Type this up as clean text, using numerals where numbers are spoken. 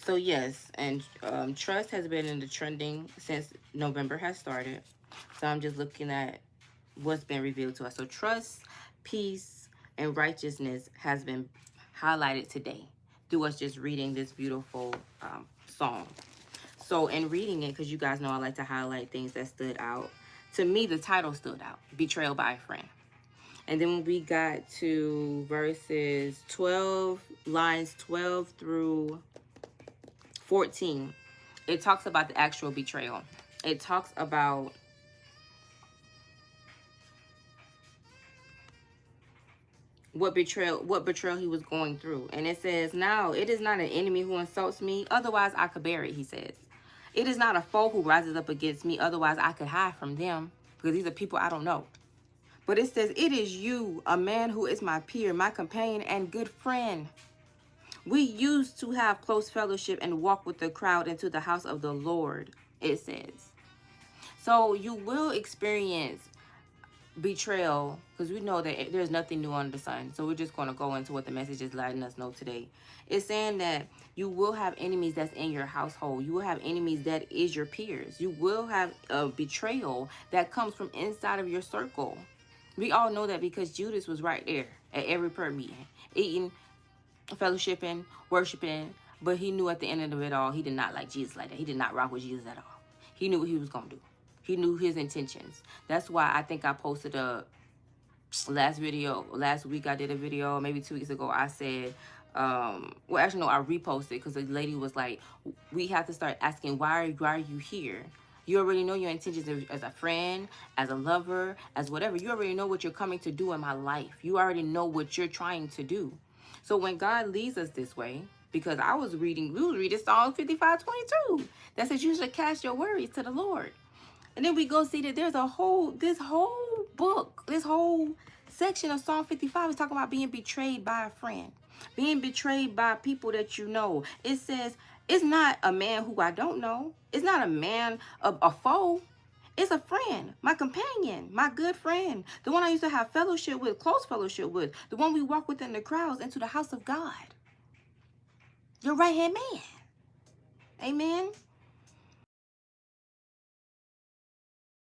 So yes, and trust has been in the trending since November has started. So I'm just looking at what's been revealed to us. So trust, peace, and righteousness has been highlighted today through us just reading this beautiful song. So in reading it, because you guys know I like to highlight things that stood out. To me, the title stood out, Betrayal by a Friend. And then when we got to verses 12, lines 12 through 14, it talks about the actual betrayal. It talks about what betrayal he was going through. And it says, "Now it is not an enemy who insults me, otherwise I could bear it," he says. "It is not a foe who rises up against me, otherwise I could hide from them, because these are people I don't know. But it says, it is you, a man who is my peer, my companion, and good friend. We used to have close fellowship and walk with the crowd into the house of the Lord," it says. So you will experience betrayal, because we know that there's nothing new under the sun. So we're just going to go into what the message is letting us know today. It's saying that you will have enemies that's in your household. You will have enemies that is your peers. You will have a betrayal that comes from inside of your circle. We all know that because Judas was right there at every prayer meeting, eating, fellowshipping, worshiping, but he knew at the end of it all, he did not like Jesus like that. He did not rock with Jesus at all. He knew what he was going to do. He knew his intentions. That's why I think I posted a last week I did a video, maybe 2 weeks ago. I said, well, actually, no, I reposted because the lady was like, we have to start asking, why are you here? You already know your intentions as a friend, as a lover, as whatever. You already know what you're coming to do in my life. You already know what you're trying to do. So when God leads us this way, because we was reading Psalm 55:22 that says you should cast your worries to the Lord. And then we go see that there's this whole book, this whole section of Psalm 55 is talking about being betrayed by a friend, being betrayed by people that you know. It says, it's not a man who I don't know. It's not a man, a foe. It's a friend, my companion, my good friend, the one I used to have fellowship with, close fellowship with, the one we walk with in the crowds into the house of God. Your right-hand man. Amen.